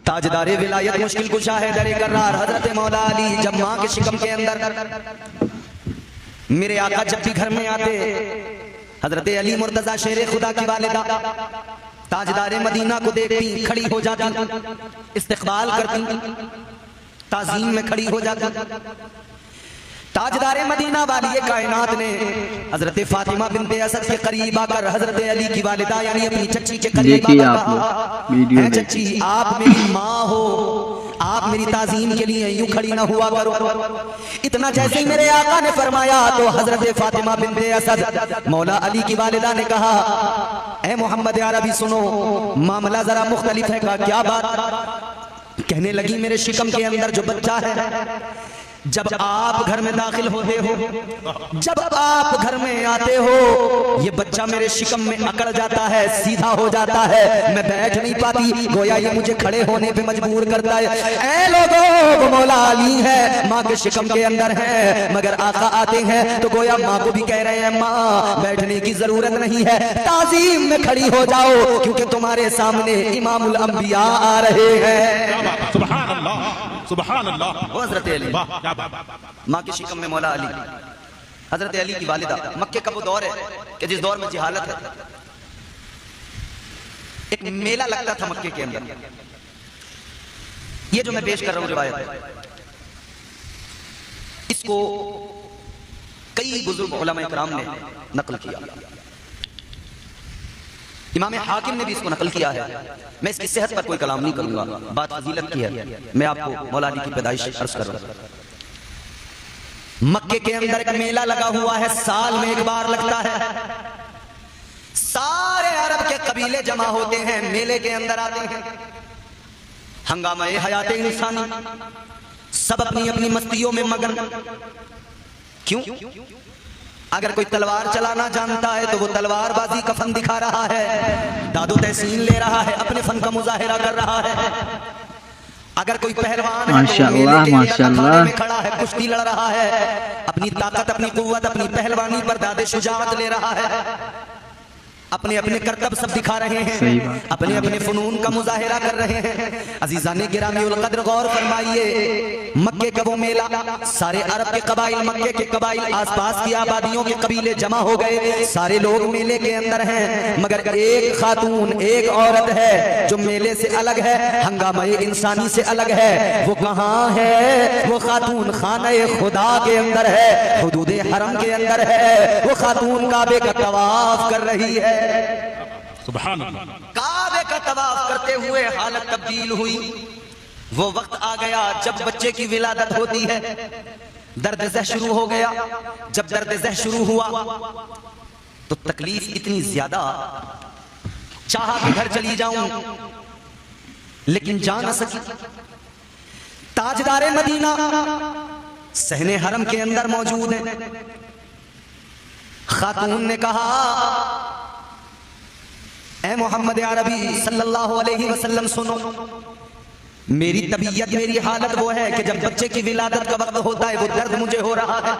ताजदारे विलायत मुश्किल कुशा है दरे करार हजरत मौला अली जब माँ के शिकम के अंदर मेरे आका जब भी घर में आते, हजरत अली मुर्तजा शेर खुदा की वालिदा ताजदारे मदीना को देखती, खड़ी हो जाती, इस्तकबाल करती, ताजीम में खड़ी हो जाती। ताजदारे मदीना वाली ये कायनात ने हजरत फातिमा बिनते असद के करीब आकर हजरत अली की वालिदा यानी अपनी चच्ची के करीब आकर, चच्ची आप मेरी माँ हो, आप मेरी ताजीम के लिए यूं खड़ी ना हुआ करो। इतना जैसे ही मेरे आका ने फरमाया तो हजरत फातिमा बिनते असद मौला अली की वालिदा ने कहा, ए मोहम्मद अरबी सुनो, मामला जरा मुख्तलिफ है। का क्या बात? कहने लगी, मेरे शिकम के अंदर जो बच्चा है, जब आप घर में दाखिल होते हो, जब आप घर में आते हो, ये बच्चा मेरे शिकम में अकड़ जाता है, सीधा हो जाता है, मैं बैठ नहीं पाती, गोया ये मुझे खड़े होने पे मजबूर करता है। ऐ लोगों, वो मौला अली है, माँ के शिकम के अंदर है, मगर आका आते हैं तो गोया माँ को भी कह रहे हैं, माँ बैठने की जरूरत नहीं है, ताजीम में खड़ी हो जाओ, क्योंकि तुम्हारे सामने इमामुल अंबिया आ रहे हैं। सुभान अल्लाह, सुभान अल्लाह। हजरत अली माँ के शिकम में मौला अली, हजरत अली की वालिदा। मक्के का वो दौर है कि जिस दौर में जिहालत है, एक मेला लगता था मक्के के अंदर। ये जो मैं पेश कर रहा हूं रिवायत, इसको कई बुजुर्ग उलमा इकराम ने नकल किया। इमाम हाकिम ने भी इसको नकल किया है। मैं इसकी सेहत पर कोई कलाम नहीं करूंगा, बात फजीलत की है। मैं आपको मौला अली की पैदाइश अर्ज कर रहा हूं। मक्के के अंदर एक मेला लगा हुआ है, साल में एक बार लगता है। सारे अरब के कबीले जमा होते हैं, मेले के अंदर आते हैं। हंगामा हयात इंसानी, सब अपनी अपनी मस्तियों में मगन। क्यों? अगर कोई तलवार चलाना जानता है तो वो तलवारबाजी का फन दिखा रहा है, दादो तहसीन ले रहा है, अपने फन का मुजाहिरा कर रहा है। अगर कोई पहलवान माशाअल्लाह माशाअल्लाह में खड़ा है, कुश्ती लड़ रहा है, अपनी ताकत, अपनी कुव्वत, अपनी पहलवानी पर दादे शुजाअत ले रहा है, अपने अपने करतब सब दिखा रहे हैं, अपने अपने फनून का मुजाहिरा कर रहे हैं। अजीजाने गिरामी उल कद्र गौर फरमाइए, मक्के का वो मेला, सारे अरब के कबाइल, मक्के के कबाइल, आसपास की आबादियों के कबीले जमा हो गए, सारे लोग मेले के अंदर हैं, मगर एक खातून, एक औरत है जो मेले से अलग है, हंगामे इंसानी से अलग है। वो कहाँ है? वो खातून खाने खुदा के अंदर है, हुदूदे हरम के अंदर है। वो खातून काबे का तवाफ कर रही है। सुभान अल्लाह। काबे का तवाफ करते हुए हालत तब्दील हुई। वो वक्त आ गया जब बच्चे की विलादत होती है, दर्द ज़ह शुरू हो गया। जब दर्द ज़ह शुरू हुआ तो तकलीफ इतनी ज्यादा, चाहा कि घर चली जाऊं लेकिन जा न सकी। ताजदारे मदीना सहने हरम के अंदर मौजूद है। खातून ने कहा, ऐ मोहम्मद अरबी सल्लल्लाहु अलैहि वसल्लम सुनो, मेरी तबीयत, मेरी हालत वो है कि जब बच्चे की विलादत का वक्त होता है वो दर्द मुझे हो रहा है।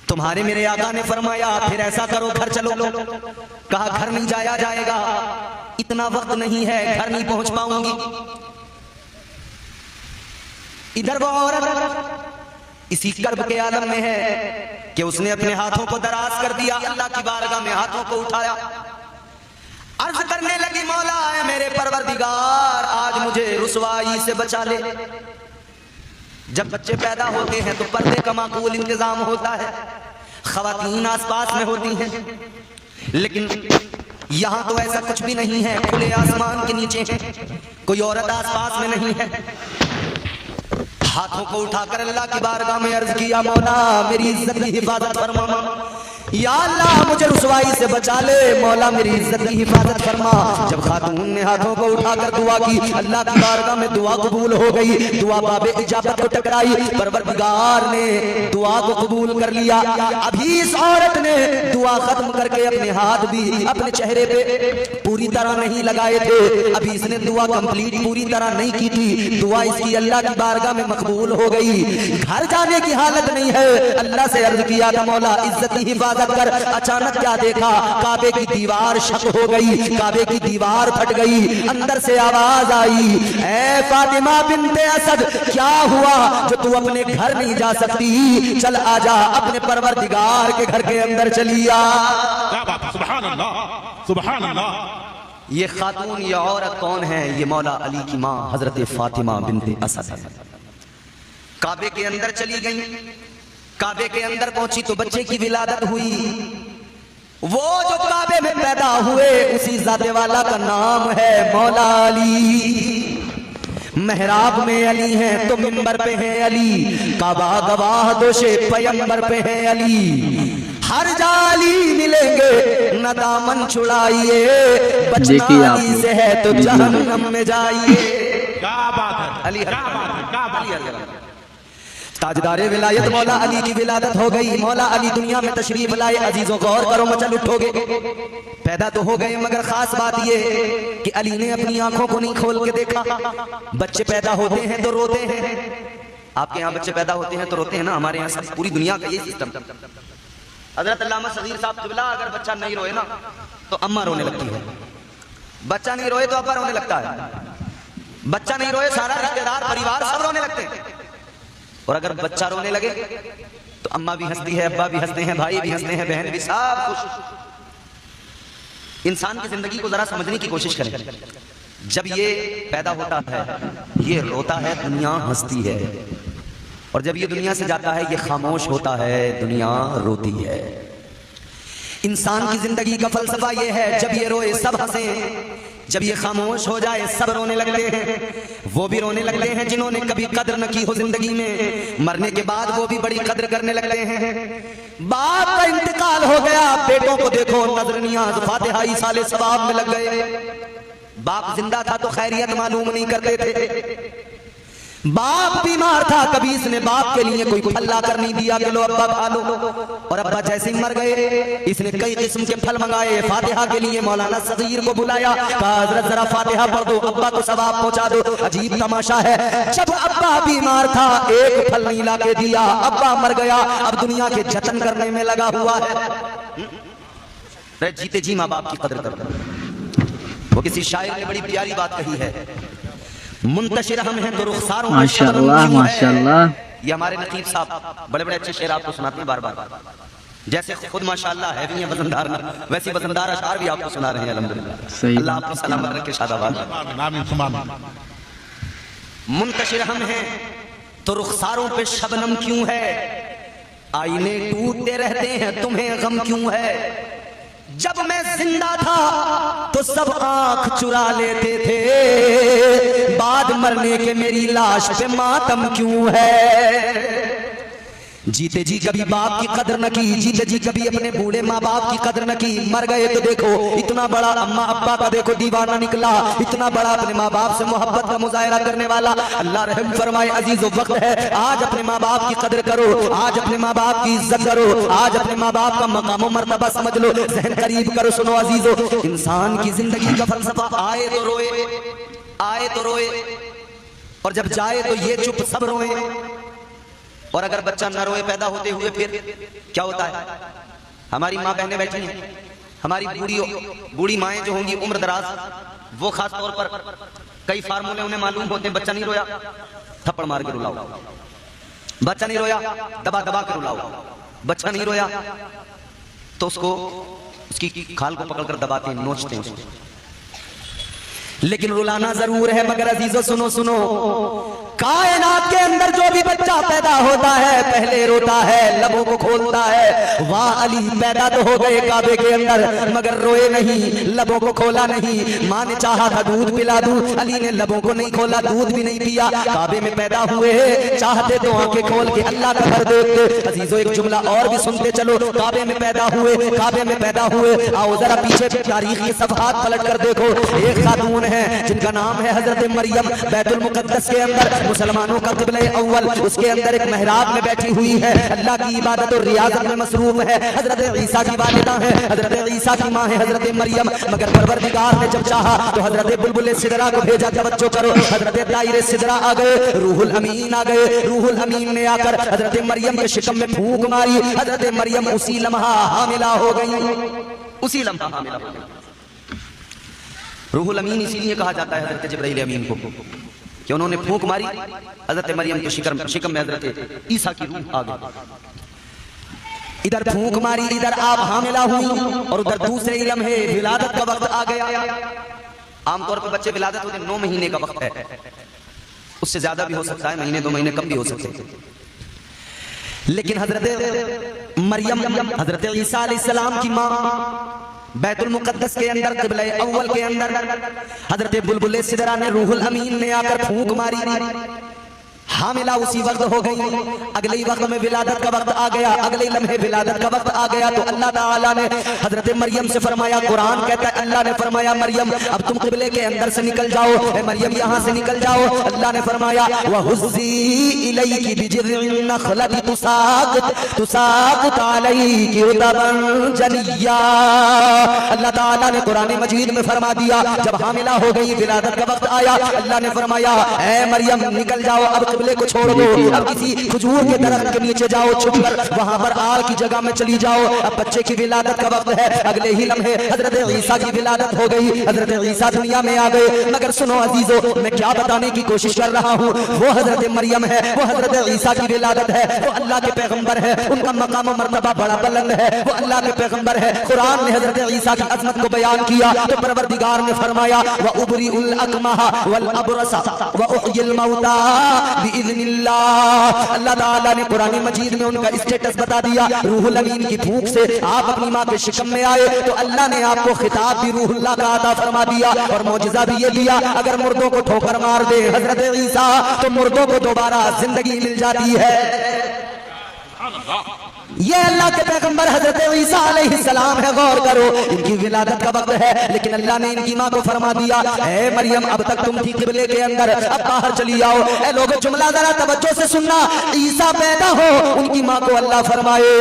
तुम्हारे मेरे आका ने फरमाया फिर ऐसा करो, घर चलो। कहा घर नहीं जाया जाएगा, इतना वक्त नहीं है, घर नहीं पहुंच पाऊंगी। इधर वो औरत इसी कर्ब के आलम में है कि उसने अपने हाथों को दराज कर दिया, अल्लाह की बारगाह में हाथों को उठाया, अर्ज करने लगी, मौला है मेरे परवरदिगार, आज मुझे रुसवाई से बचा ले। जब बच्चे पैदा होते हैं तो पर्दे का माकूल इंतजाम होता है, खवातीन आसपास में होती हैं, लेकिन यहाँ तो ऐसा कुछ भी नहीं है। खुले आसमान के नीचे है, कोई औरत आसपास में नहीं है। हाथों को उठाकर अल्लाह की बारगाह में अर्ज किया, मौला मेरी इज्जत की हिफाजत फरमा, या अल्लाह मुझे रुसवाई से बचा ले, मौला मेरी इज्जत की हिफाजत फरमा। जब खातून ने हाथों को उठाकर दुआ की, अल्लाह की बारगाह में दुआ कबूल हो गई। दुआ बाबे इजाबत को टकराई, परवरदिगार ने दुआ को कबूल कर लिया। अभी इस औरत ने दुआ खत्म करके अपने हाथ भी अपने चेहरे पे पूरी तरह नहीं लगाए थे, अभी इसने दुआ कंप्लीट पूरी तरह नहीं की थी। दुआ इसकी अल्लाह की बारगाह में मकबूल हो गई। घर जाने की हालत नहीं है, अल्लाह से अर्ज किया था, मौला इज्जत की हिफाजत स्वागत कर। अचानक क्या देखा, काबे की दीवार शक हो गई, काबे की दीवार फट गई। अंदर से आवाज आई, ऐ फातिमा बिन्ते असद, क्या हुआ जो तू अपने घर नहीं जा सकती? चल आजा, अपने परवरदिगार के घर के अंदर चली आ। क्या बात है, सुभान अल्लाह, सुभान अल्लाह। ये खातून, ये औरत कौन है? ये मौला अली की माँ हजरत फातिमा बिन्ते असद है। काबे के अंदर चली गई, काबे के अंदर पहुंची तो बच्चे की विलादत हुई। वो जो काबे में पैदा हुए उसी जाते वाला का नाम है मौला अली। महराब में अली हैं तो मिंबर पे हैं अली, काबा गवाह दोषे पैगंबर पे हैं अली। हर जाली मिलेंगे न दामन छुड़ाइए, बचना अली से है तो जहन्नम में जाइए। क्या बात है, अली, क्या बात है, क्या बात है। ताजदारे विलायत मौला अली की विलादत हो गई। मौला अली दुनिया में तशरीफ लाए। अजीजों गौर करो, मचल उठोगे। पैदा तो हो गए, मगर खास बात ये कि अली ने अपनी आंखों को नहीं खोल के देखा। बच्चे पैदा होते हैं तो रोते हैं। आपके यहाँ बच्चे पैदा होते हैं तो रोते हैं ना? हमारे यहाँ सब, पूरी दुनिया का ये सिस्टम। हजरत अल्लामा सगीर साहब क़िबला, अगर बच्चा नहीं रोए ना तो अम्मा रोने लगती है, बच्चा नहीं रोए तो अब्बा रोने लगता है, बच्चा नहीं रोए सारा रिश्तेदार परिवार सब रोने लगते हैं। और अगर बच्चा रोने लगे तो अम्मा भी हंसती है, अब्बा भी हंसते हैं, भाई भी हंसते हैं, बहन भी, सब खुश। इंसान की जिंदगी को जरा समझने की कोशिश करें। जब ये पैदा होता है, ये रोता है, दुनिया हंसती है। और जब ये दुनिया से जाता है, ये खामोश होता है, दुनिया रोती है। इंसान की जिंदगी का फलसफा ये है, जब ये रोए सब हंसे, जब ये खामोश हो जाए सब रोने लगते हैं। वो भी रोने लगते हैं जिन्होंने कभी कद्र न की हो जिंदगी में, मरने के बाद वो भी बड़ी कद्र करने लगते हैं। बाप का इंतकाल हो गया, बेटों को देखो नजर नियाज फातिहा साले सवाब में लग गए। बाप जिंदा था तो खैरियत मालूम नहीं करते थे। बाप बीमार था, कभी इसने बाप के लिए कोई फल ला कर नहीं दिया कि लो अब्बा खा लो। और अब्बा जैसे ही मर गए, इसने कई किस्म के फल मंगाए। फातिहा के लिए मौलाना सगीर को बुलाया, कहा हजरत जरा फातिहा पढ़ दो, अब्बा को सवाब पहुंचा दो। अजीब तमाशा है, जब अब्बा बीमार था एक फल नहीं ला के दिया, अब्बा मर गया, अब दुनिया के जतन करने में लगा हुआ है। जीते जी माँ बाप की कदर करता। वो किसी शायर ने बड़ी प्यारी बात कही है, मुंतशिर हम हैं तो रुखसारों में माशाअल्लाह माशाअल्लाह। ये हमारे नकीब साहब बड़े बड़े अच्छे शेर आपको सुनाते हैं बार बार। जैसे खुद माशाअल्लाह है भी वजनदार ना, वैसे वजनदार अशार भी आपको सुना रहे हैं अल्हम्दुलिल्लाह। अल्लाह आपको सलामत रखे, शादाबाद। मुंतशिर हम हैं तो रुखसारों पे शबनम क्यों है, आईने टूटते रहते हैं तुम्हें गम क्यों है। जब मैं जिंदा था तो सब आंख चुरा लेते थे, बाद मरने के मेरी लाश पे मातम क्यों है। जीते जी कभी बाप की कदर न की, जीते जी कभी अपने बूढ़े माँ बाप की कदर न की। मर गए तो देखो इतना बड़ा अम्मा अब्बा का देखो दीवाना निकला, इतना बड़ा अपने माँ बाप से मोहब्बत का मुजाहरा करने वाला। अल्लाह रहम फरमाए, अजीजो वक्त है, आज अपने माँ बाप की कदर करो, आज अपने माँ बाप की इज्जत करो, आज अपने माँ बाप का मकाम मर्तबा समझ लो, जहन करीब करो। सुनो अजीजो, इंसान की जिंदगी का फलसफा आए तो रोए, आए तो रोए, और जब जाए तो ये चुप सब रोए। और अगर बच्चा न रोए पैदा होते हुए, फिर क्या होता है? हमारी माँ बहनें बैठी हैं, हमारी बूढ़ी माएँ जो होंगी उम्र दराज, वो खास तौर पर कई फार्मूले उन्हें मालूम होते हैं। बच्चा नहीं रोया, थप्पड़ मार के रुलाओ, बच्चा नहीं रोया, दबा दबा के रुलाओ, बच्चा नहीं रोया तो उसको उसकी खाल को पकड़कर दबाते हैं, नोचते हैं उसको। लेकिन रुलाना जरूर है। मगर अजीजों सुनो सुनो, कायनात के अंदर जो भी बच्चा पैदा होता है पहले रोता है, लबों को खोलता है। वाह अली, पैदा तो हो गए काबे के अंदर मगर रोए नहीं, लबों को खोला नहीं। माँ ने चाहा था दूध पिला दूं, अली ने लबों को नहीं खोला, दूध भी नहीं पिया। काबे में पैदा हुए, चाहते तो आंखें खोल के अल्लाह का घर देखते। अजीजों एक जुमला और भी सुनते चलो, काबे में पैदा हुए, काबे में पैदा हुए। आओ जरा पीछे तारीख की सफहात पलट कर देखो। एक खातून है जिनका नाम है हजरत मरियम, बैतुल मुकद्दस के अंदर मुसलमानों का क़िबला अव्वल, उसके अंदर एक मेहराब में बैठी हुई है, अल्लाह की इबादत और रियाजत में मसरूफ है। हजरत ईसा की वालिदा है, हजरत ईसा की माँ है हजरत मरियम। मगर परवरदिगार ने जब चाहा तो हजरत बुलबुल सिदरा को भेजा, तवज्जो करो, हजरत दायरे सिदरा आ गए, रूहुल अमीन आ गए। रूहुल अमीन ने आकर हजरत मरियम के शिकम में फूंक मारी। हजरत मरियम उसी लम्हा हामिला हो गई, उसी लम्हा हामिला हो गई। रूहुल अमीन इसीलिए कहा जाता है हजरत जिब्राइल अमीन को कि उन्होंने फूंक मारी, हजरत मरियम के शिकम में हजरत ईसा की रूह आ गई। इधर फूंक मारी, इधर आप हामिला हुई, और उधर दूसरे ही लम्हे विलादत का वक्त आ गया। आमतौर पर बच्चे विलादत होते 9 महीने का वक्त है, उससे ज्यादा भी हो सकता है, महीने 2 महीने कम भी हो सकते हैं। लेकिन हजरत मरियम हजरत ईसा अलैहिस्सलाम की माँ बैतुल मुकद्दस के अंदर क़िबला अव्वल के अंदर हजरत बुलबुल सिदरा ने रूहुल अमीन ने आकर फूंक मारी, हामिला उसी वक्त हो गई। अगले ही वक्त में विलादत का वक्त आ गया, अगले लम्हे विलादत का वक्त आ गया तो अल्लाह ताला ने हजरत मरियम से फरमाया, कुरान कहता है अल्लाह ने फरमाया मरियम अब तुम क़िबले के अंदर से निकल जाओ, मरियम यहाँ से निकल जाओ। अल्लाह ने फरमाया वहुज़्ज़ी इलैकी बिजिज़्इन नख़लति तुसाक़ित अलैकी रुतबन जनिय्या। अल्लाह ताला ने कुरान मजीद में फरमा दिया, जब हामिला हो गई विलादत का वक्त आया, अल्लाह ने फरमाया ऐ मरियम निकल जाओ, अब क़िबले को छोड़ दो, अब किसी खजूर के दरख्त के नीचे जाओ, छुपकर वहां पर आग की जगह में चली जाओ। अब बच्चे की विलादत का वक्त है, अगले ही लम्हे हजरत ईसा की विलादत हो गई, हजरत ईसा दुनिया में आ गए। मगर सुनो अजीजों, मैं क्या बताने की कोशिश कर रहा हूँ, वो हजरत मरियम है, वो हजरत ईसा की विलादत है, वो अल्लाह के पैगंबर है, उनका मकाम और मर्तबा बड़ा बुलंद है, वो अल्लाह के पैगंबर है। कुरान ने हजरत ईसा की अजमत को बयान किया तो परवरदिगार ने फरमाया व उबरीउल अकमह वल अबरसा व उहयिल मौता बिइज़्निल्लाह। अल्लाह ताला ने कुरान मजीद में उनका स्टेटस बता दिया। रूहुल अमीन की भूख से आप अपनी माँ के शिकम में आए तो अल्लाह ने आपको खिताब भी रूहुल्लाह का अता फरमा दिया, और मौजिज़ा भी ये दिया, अगर मुर्दों को ठोकर मार दे हजरत ईसा तो मुर्दों को दोबारा जिंदगी मिल जाती है। ये अल्लाह के पैगंबर हजरत ईसा अलैहिस्सलाम है, गौर करो, इनकी विलादत का वक्त है, लेकिन अल्लाह ने इनकी माँ को फरमा दिया ऐ मरियम अब तक तुम थी क़िबले के अंदर, अब बाहर चली आओ। ऐ लोगों जुमला जरा तवज्जो से सुनना, ईसा पैदा हो उनकी माँ को अल्लाह फरमाए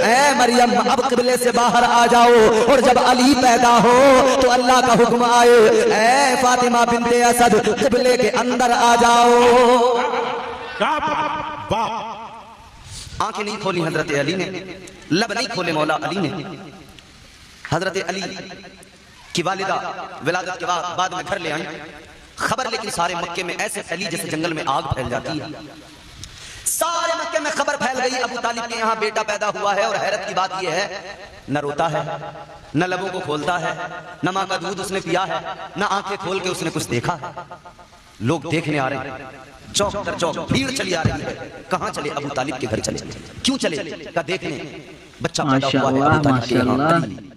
ऐ मरियम अब क़िबले से बाहर आ जाओ, और जब अली पैदा हो तो अल्लाह का हुक्म आए ऐ फातिमा बिन्ते असद क़िबले के अंदर आ जाओ। आंखें नहीं खोली हजरत अली ने, लब नहीं खोले मौला अली ने। हजरत अली की वालिदा विलादत के बाद में घर ले आई खबर, लेकिन सारे मक्के में ऐसे फैली जैसे जंगल में आग फैल जाती है। सारे मक्के में खबर फैल गई अबू तालिब के यहाँ बेटा पैदा हुआ है, और हैरत की बात यह है न रोता है, न लबों को खोलता है, न माँ का दूध उसने पिया है, न आंखें खोल के उसने कुछ देखा है। लोग देखने आ रहे हैं, चौक दर चौक भीड़ चली आ रही है। कहाँ चले? अबू तालिब के घर चले। क्यों चले? का देखने बच्चा पैदा हुआ है अबू तालिब के यहाँ।